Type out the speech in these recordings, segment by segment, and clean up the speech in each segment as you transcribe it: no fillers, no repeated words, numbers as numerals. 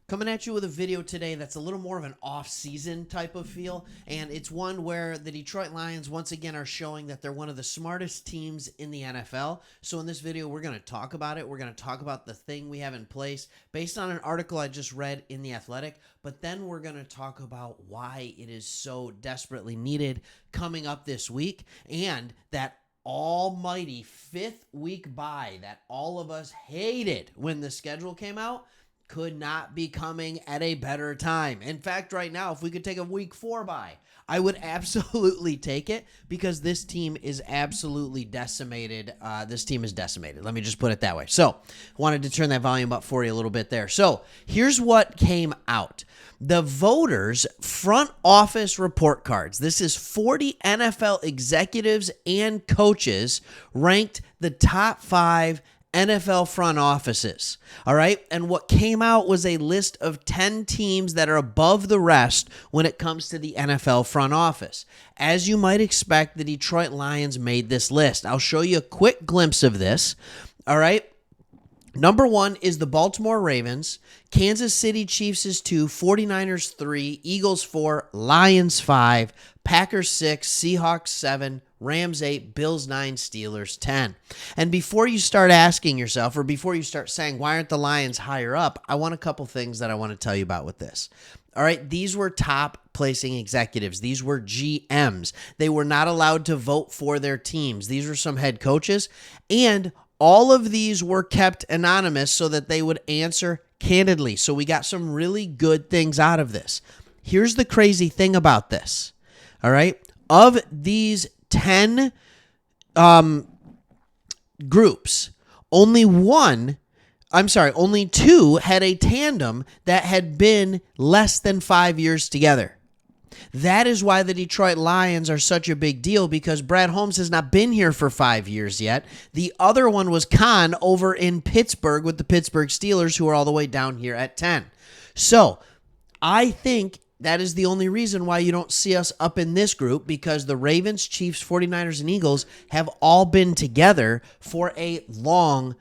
Coming at you with a video today that's a little more of an off-season type of feel, and it's one where the Detroit Lions once again are showing that they're one of the smartest teams in the NFL. So in this video, we're going to talk about it. We're going to talk about the thing we have in place based on an article I just read in The Athletic, but then we're going to talk about why it is so desperately needed coming up this week, and that almighty fifth week bye that all of us hated when the schedule came out could not be coming at a better time. In fact, right now, if we could take a week 4 bye, I would absolutely take it because this team is absolutely decimated. This team is decimated. Let me just put it that way. So, wanted to turn that volume up for you a little bit there. So, here's what came out. The voters' front office report cards. This is 40 NFL executives and coaches ranked the top 5 NFL front offices. All right. And what came out was a list of 10 teams that are above the rest when it comes to the NFL front office. As you might expect, the Detroit Lions made this list. I'll show you a quick glimpse of this. All right. Number 1 is the Baltimore Ravens. Kansas City Chiefs is 2, 49ers 3, Eagles 4, Lions 5, Packers 6, Seahawks 7, Rams 8, Bills 9, Steelers 10. And before you start asking yourself, or before you start saying, why aren't the Lions higher up? I want a couple things that I want to tell you about with this. All right, these were top placing executives. These were GMs. They were not allowed to vote for their teams. These were some head coaches, and all of these were kept anonymous so that they would answer candidly. So we got some really good things out of this. Here's the crazy thing about this. All right. Of these 10 groups, only 2 had a tandem that had been less than 5 years together. That is why the Detroit Lions are such a big deal, because Brad Holmes has not been here for 5 years yet. The other one was Khan over in Pittsburgh with the Pittsburgh Steelers, who are all the way down here at 10. So I think that is the only reason why you don't see us up in this group, because the Ravens, Chiefs, 49ers, and Eagles have all been together for a long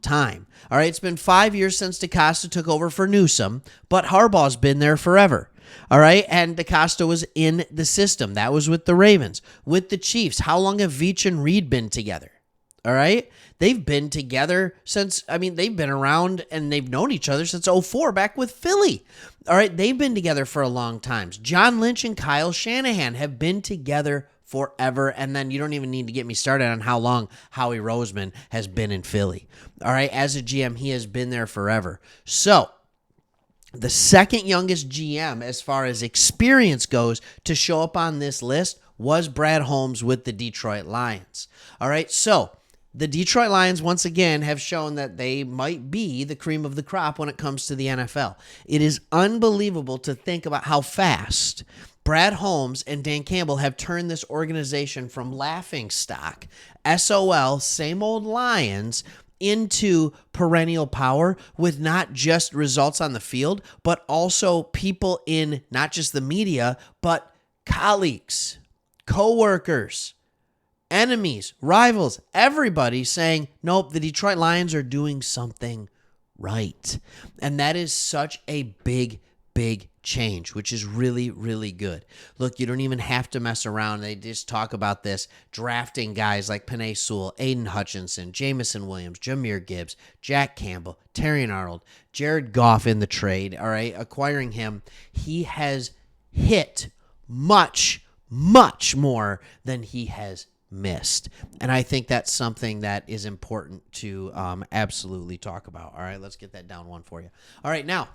time. All right, it's been 5 years since DeCosta took over for Newsom, but Harbaugh's been there forever. All right, and DeCosta was in the system. That was with the Ravens. With the Chiefs, how long have Veach and Reed been together? All right, they've been together since, they've been around and they've known each other since 2004, back with Philly. All right, they've been together for a long time. John Lynch and Kyle Shanahan have been together forever, and then you don't even need to get me started on how long Howie Roseman has been in Philly. All right, as a GM, he has been there forever. So the second youngest GM as far as experience goes to show up on this list was Brad Holmes with the Detroit Lions. All right, so the Detroit Lions once again have shown that they might be the cream of the crop when it comes to the NFL. It is unbelievable to think about how fast Brad Holmes and Dan Campbell have turned this organization from laughingstock, SOL, same old Lions, into perennial power with not just results on the field, but also people in not just the media, but colleagues, co-workers, enemies, rivals, everybody saying, nope, the Detroit Lions are doing something right. And that is such a big change, which is really, really good. Look, you don't even have to mess around. They just talk about this, drafting guys like Penei Sewell, Aiden Hutchinson, Jamison Williams, Jahmyr Gibbs, Jack Campbell, Terrion Arnold, Jared Goff in the trade, all right, acquiring him. He has hit much more than he has missed. And I think that's something that is important to absolutely talk about. All right, let's get that down one for you. All right, now,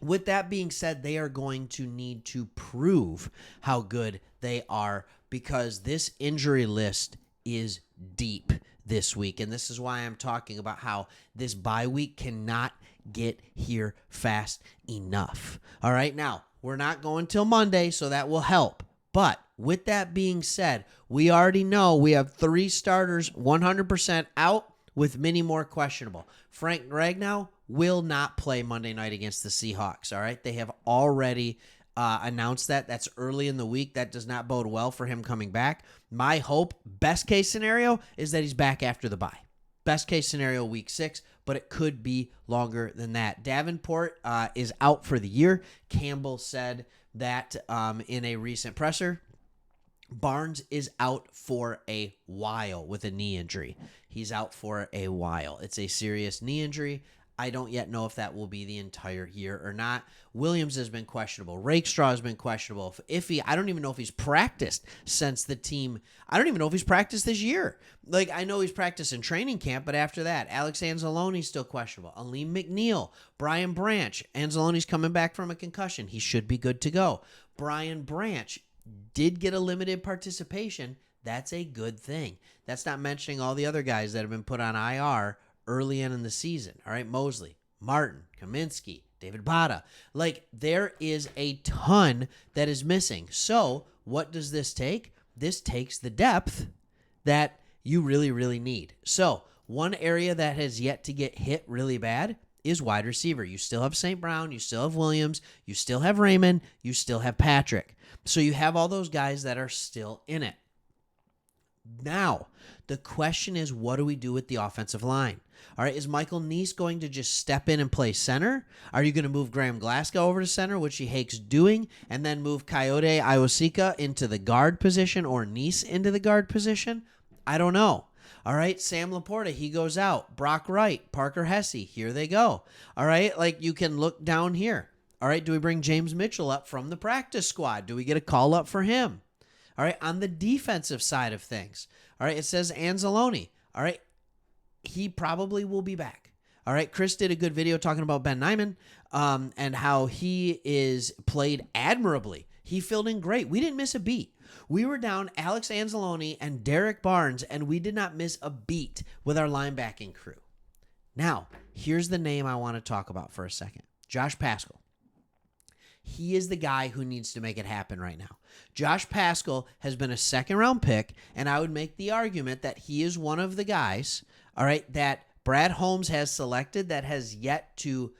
with that being said, they are going to need to prove how good they are, because this injury list is deep this week. And this is why I'm talking about how this bye week cannot get here fast enough. All right, now, we're not going till Monday, so that will help. But with that being said, we already know we have 3 starters 100% out, with many more questionable. Frank Ragnow will not play Monday night against the Seahawks, all right? They have already announced that. That's early in the week. That does not bode well for him coming back. My hope, best case scenario, is that he's back after the bye. Best case scenario, week 6. but it could be longer than that. Davenport is out for the year. Campbell said that in a recent presser. Barnes is out for a while with a knee injury. He's out for a while. It's a serious knee injury. I don't yet know if that will be the entire year or not. Williams has been questionable. Rakestraw has been questionable. I don't even know if he's practiced since the team. I don't even know if he's practiced this year. Like, I know he's practiced in training camp, but after that, Alex Anzalone's still questionable. Aleem McNeil, Brian Branch. Anzalone's coming back from a concussion. He should be good to go. Brian Branch did get a limited participation. That's a good thing. That's not mentioning all the other guys that have been put on IR early in the season. All right, Mosley, Martin, Kaminsky, David Bada. Like, there is a ton that is missing. So what does this take? This takes the depth that you really, really need. So one area that has yet to get hit really bad is wide receiver. You still have St. Brown, you still have Williams, you still have Raymond, you still have Patrick. So you have all those guys that are still in it. Now, the question is, what do we do with the offensive line? All right, is Michael Neese going to just step in and play center? Are you going to move Graham Glasgow over to center, which he hates doing, and then move Coyote Iosika into the guard position or Neese into the guard position? I don't know. All right, Sam Laporta, he goes out. Brock Wright, Parker Hesse, here they go. All right, like, you can look down here. All right, do we bring James Mitchell up from the practice squad? Do we get a call up for him? All right, on the defensive side of things. All right, it says Anzalone. All right, he probably will be back. All right, Chris did a good video talking about Ben Nyman and how he is played admirably. He filled in great. We didn't miss a beat. We were down Alex Anzalone and Derek Barnes, and we did not miss a beat with our linebacking crew. Now, here's the name I want to talk about for a second. Josh Paschal. He is the guy who needs to make it happen right now. Josh Paschal has been a second-round pick, and I would make the argument that he is one of the guys, all right, that Brad Holmes has selected that has yet to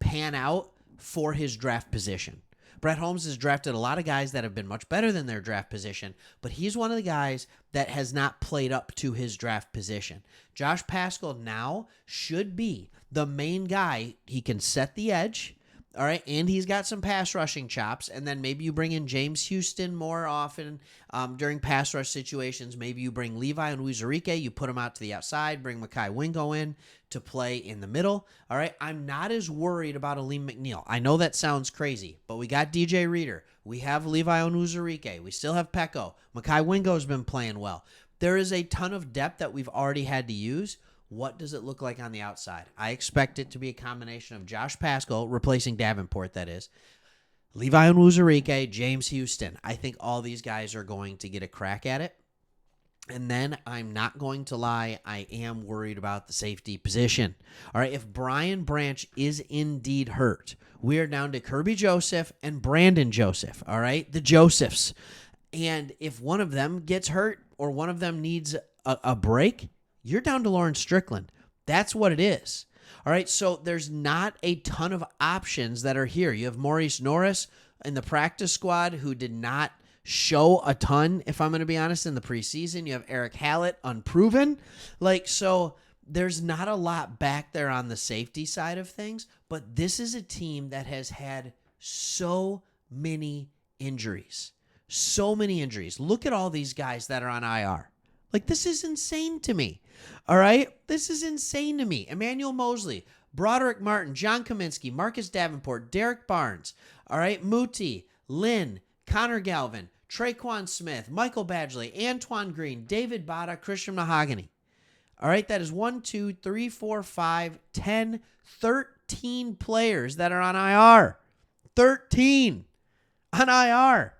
pan out for his draft position. Brad Holmes has drafted a lot of guys that have been much better than their draft position, but he's one of the guys that has not played up to his draft position. Josh Paschal now should be the main guy. He can set the edge. All right, and he's got some pass rushing chops, and then maybe you bring in James Houston more often during pass rush situations. Maybe you bring Levi and Uzurike, you put him out to the outside, bring Mekhi Wingo in to play in the middle. All right, I'm not as worried about Aleem McNeil. I know that sounds crazy, but we got DJ Reader. We have Levi and Uzurike. We still have Pecco. Mekhi Wingo's been playing well. There is a ton of depth that we've already had to use. What does it look like on the outside? I expect it to be a combination of Josh Paschal, replacing Davenport, that is, Levi and Uzurike, James Houston. I think all these guys are going to get a crack at it. And then I'm not going to lie, I am worried about the safety position. All right, if Brian Branch is indeed hurt, we are down to Kirby Joseph and Brandon Joseph, all right, the Josephs. And if one of them gets hurt or one of them needs a break, you're down to Lawrence Strickland. That's what it is. All right, so there's not a ton of options that are here. You have Maurice Norris in the practice squad who did not show a ton, if I'm going to be honest, in the preseason. You have Eric Hallett, unproven. So there's not a lot back there on the safety side of things, but this is a team that has had so many injuries. So many injuries. Look at all these guys that are on IR. This is insane to me. All right? This is insane to me. Emmanuel Mosley, Broderick Martin, John Kaminsky, Marcus Davenport, Derek Barnes, all right, Muti, Lynn, Connor Galvin, Traquan Smith, Michael Badgley, Antoine Green, David Bada, Christian Mahogany. All right, that is 1, 2, 3, 4, 5, 10, 13 players that are on IR. 13 on IR.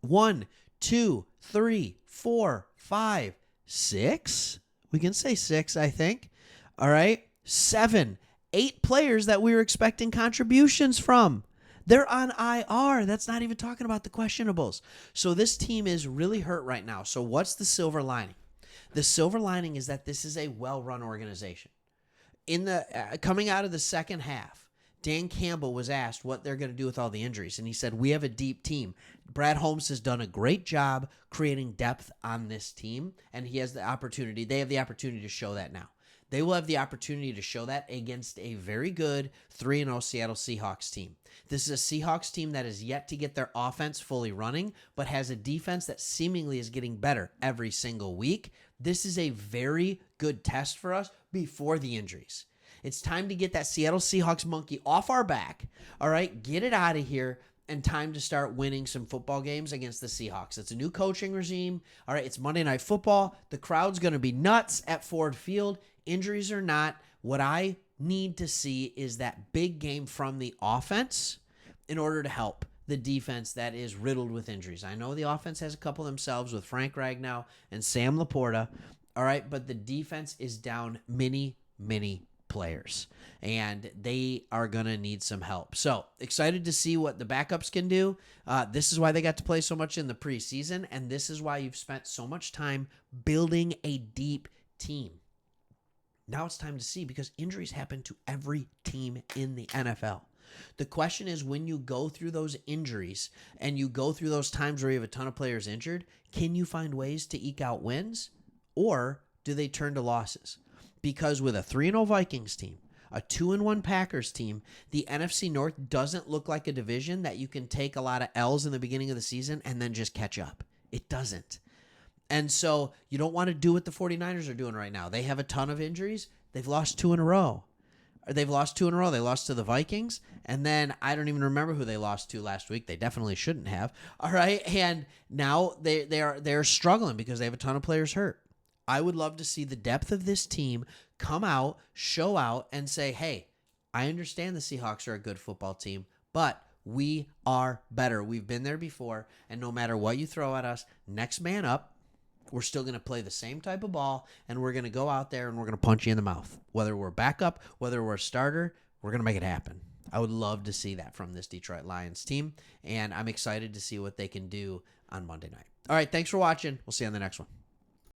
1, 2, 3, 4, 5, 6. We can say 6, I think. All right. 7, 8 players that we were expecting contributions from. They're on IR. That's not even talking about the questionables. So this team is really hurt right now. So what's the silver lining? The silver lining is that this is a well-run organization. In the coming out of the second half, Dan Campbell was asked what they're going to do with all the injuries, and he said, we have a deep team. Brad Holmes has done a great job creating depth on this team, and he has the opportunity. They have the opportunity to show that now. They will have the opportunity to show that against a very good 3-0 Seattle Seahawks team. This is a Seahawks team that is yet to get their offense fully running, but has a defense that seemingly is getting better every single week. This is a very good test for us before the injuries. It's time to get that Seattle Seahawks monkey off our back, all right? Get it out of here, and time to start winning some football games against the Seahawks. It's a new coaching regime. All right, it's Monday Night Football. The crowd's going to be nuts at Ford Field. Injuries or not, what I need to see is that big game from the offense in order to help the defense that is riddled with injuries. I know the offense has a couple themselves with Frank Ragnow and Sam Laporta, all right, but the defense is down many players, and they are going to need some help. So excited to see what the backups can do. This is why they got to play so much in the preseason, and this is why you've spent so much time building a deep team. Now it's time to see, because injuries happen to every team in the NFL. The question is, when you go through those injuries and you go through those times where you have a ton of players injured, can you find ways to eke out wins, or do they turn to losses? Because with a 3-0 Vikings team, a 2-1 Packers team, the NFC North doesn't look like a division that you can take a lot of L's in the beginning of the season and then just catch up. It doesn't. And so you don't want to do what the 49ers are doing right now. They have a ton of injuries. They've lost 2 in a row. They lost to the Vikings, and then I don't even remember who they lost to last week. They definitely shouldn't have. All right, and now they're struggling because they have a ton of players hurt. I would love to see the depth of this team come out, show out, and say, hey, I understand the Seahawks are a good football team, but we are better. We've been there before, and no matter what you throw at us, next man up, we're still going to play the same type of ball, and we're going to go out there and we're going to punch you in the mouth. Whether we're backup, whether we're a starter, we're going to make it happen. I would love to see that from this Detroit Lions team, and I'm excited to see what they can do on Monday night. All right, thanks for watching. We'll see you on the next one.